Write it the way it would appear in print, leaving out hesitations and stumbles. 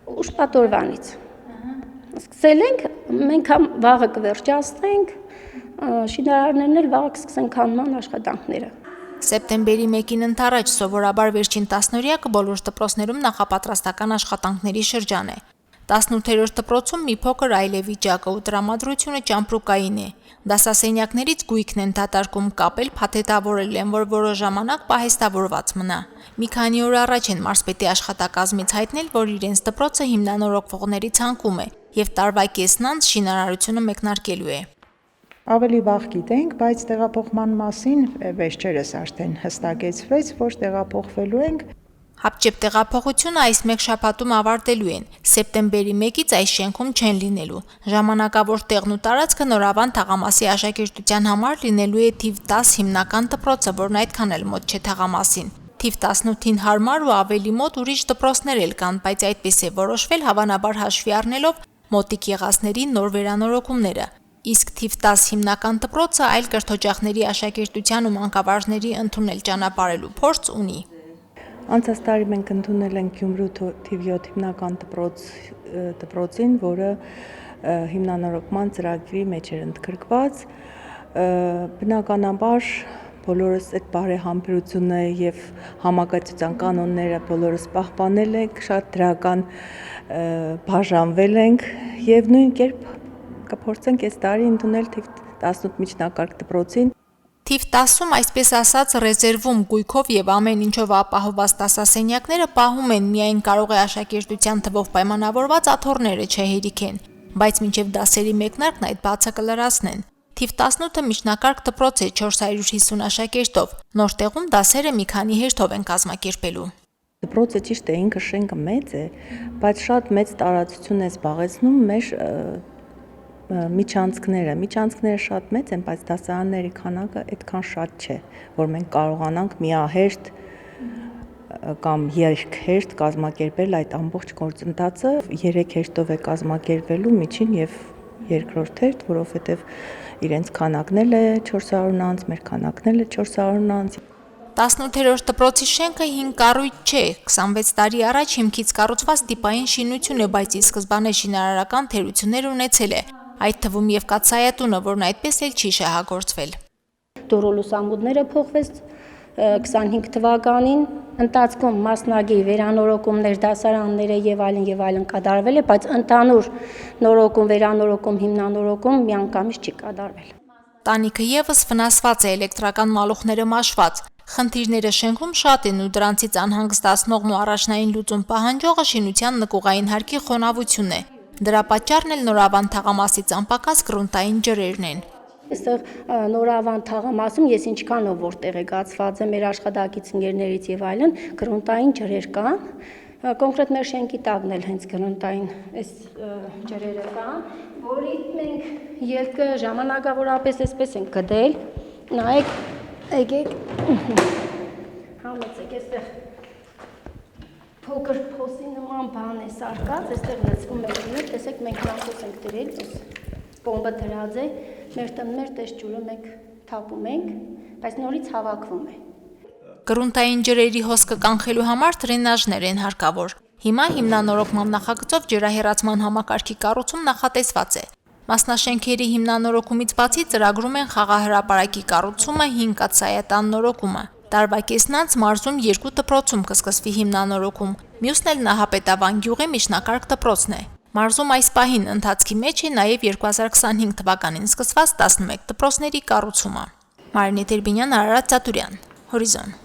Ուշպատորվանից։ Սկսել ենք, մենք համ վաղը կվերջացնենք, շինարարներն էլ վաղը կսկսեն քանման աշխատանքները։ Սեպտեմբերի 1-ին ընթառաջ սովորաբար վերջին տասնօրյակը բոլոր դպրոցներում նախապատրաստական աշխատանքների շրջան է։ 18-րդ դպրոցում մի փոքր այլ է վիճակը ու տրամադրությունը ճամպրուկային է։ Դասասենյակներից գույքն են դատարկում կապել, փաթեթավորել են, որ որոշ ժամանակ պահեստավորված մնա։ Մի քանի օր առաջ են մարզպետի աշխատակազմից հայտնել, որ իրենց դպրոցը հիմնանորոգվողների ցանկում է եւ տարվա կեսն անց շինարարությունը մեկնարկելու է։ Ավելի վաղ գիտենք, բայց տեղափոխման մասին վերջերս արդեն հստակեցվեց, որ տեղափոխվելու ենք։ Հապճեպ տեղափոխությունը այս մեկ շաբաթում ավարտելու են։ Սեպտեմբերի 1-ից այս շենքում չեն լինելու։ Ժամանակավոր տեղն ու տարածքը Նորավան թաղամասի աշակերտության համար լինելու է թիվ 10 հիմնական դպրոցը, որն այդքան էլ մոտ չէ թաղամասին։ Թիվ 18-ին հարմար ու ավելի մոտ ուրիշ դպրոցներ էլ կան, բայց այդպես է որոշվել հավանաբար հաշվի առնելով մոտիկ եղածների նոր վերանորոգումները։ Իսկ թիվ 10 հիմնական դպրոցը այլ կրթօջախների աշակերտության ու մանկավարժների ընդունել ճանապարհելու փորձ ունի։ Անցած տարի մենք ընդունել ենք Գյումրու թիվ 7 հիմնական դպրոցին, որը հիմնանորոգման ծրագրի մեջ էր ընդգրկված։ Բնականաբար բոլորս այդ բարեհամբերությունը եւ համակարգչության կանոնները բոլորս պահպանել ենք, շատ դրական բաժանվել ենք եւ նույն կերպ կփորձենք այս տարի ընդունել թիվ 18 միջնակարգ դպրոցին։ Թիվ 10-ում, այսպես ասած, ռեզերվում գույքով եւ ամեն ինչով ապահովված դասասենյակները պահում են, միայն կարող է աշակերտության թվով պայմանավորված աթոռները չհերիքեն, բայց մինչեւ դասերի մեկնարկն այդ բացը կլրացնեն։ Թիվ 18-ը միջնակարգ դպրոց է 450 աշակերտով։ Նոր տեղում դասերը մի քանի հերթով են կազմակերպելու։ Դպրոցը ճիշտ է, ինքը շենքը մեծ է, բայց շատ մեծ տարածություն է զբաղեցնում մեր միջանցքները շատ մեծ են, բայց դասարանների քանակը այդքան շատ չէ, որ մենք կարողանանք միահերթ կամ երկհերթ կազմակերպել այդ ամբողջ գործընթացը։ 3 հերթով է կազմակերպվելու միջին եւ երկրորդ հերթ, որովհետեւ իրենց քանակն էլ է 400 անց, մեր քանակն էլ է 400 անց։ 18-րդ դպրոցի շենքը հին կառույց չէ, 26 տարի առաջ հիմքից կառուցված տիպային շինություն է, բայց ի սկզբանե շինարարական թերություններ ունեցել է, այդ թվում եւ կաթսայատունը, որն այդպես էլ չի շահագործվել։ Դորոլուսամուդները փոխվեց 25 թվականին, ընթացքում մասնագի վերանորոգումներ, դասարանները եւ այլն կատարվել է, բայց ընդհանուր նորոգում, վերանորոգում, հիմնանորոգում միանգամից չի կատարվել։ Տանիքը եւս վնասված է, էլեկտրական մալուխները մաշված։ Խնդիրները շենքում շատ են ու դրանցից անհանգստացնողն ու առաջնային լուծում պահանջողը շինության նկուղային հարկի խոնավությունն է։ Դրա պատճառն էլ Նորավան թաղամասի անպակաս գրունտային ջրերն են։ Այստեղ Նորավան թաղամասում ես ինչքանով որտեղ է գացված է մեր աշխատակից ընկերներից եւ այլն, գրունտային ջրեր կան։ Կոնկրետ մեր շենքի տակն էլ հենց գրունտային այս ջրերը կան, որի մենք ելքը ժամանակավորապես այսպես ենք գտել։ Նայեք, եկեք, համեցեք, այստեղ փոքր փոսի նման բան է սարկած, այստեղ լցվում է ջուրը, տեսեք մենք նամքոս ենք դրել, պոմպը դրած է, մեր տես ջուրը մենք թափում ենք, բայց նորից հավաքվում է։ Գրունտային ջրերի հոսքը կանխելու համար դրենաժներ են հարկավոր։ Հիմա հիմնանորոգման նախագծով ջրահեռացման համակարգի կառուցում նախատեսված է։ Մասնաշենքերի հիմնանորոգումից բացի ծրագրում են խաղահրապարակի կառուցումը, 5 կաթսայատան նորոգումը։ Տարվա կեսն անց մարզում 2 դպրոցում կսկսվի հիմնանորոգում, մյուսն էլ Նահապետավան գյուղի միջնակարգ դպրոցն է։ Մարզում այս պահին ընթացքի մեջ է նաև 2025 թվականին սկսված 11 դպրոցների կառուցումը։ Մարինե Տերբինյան, Արարատ Ծատուրյան, Հորիզոն։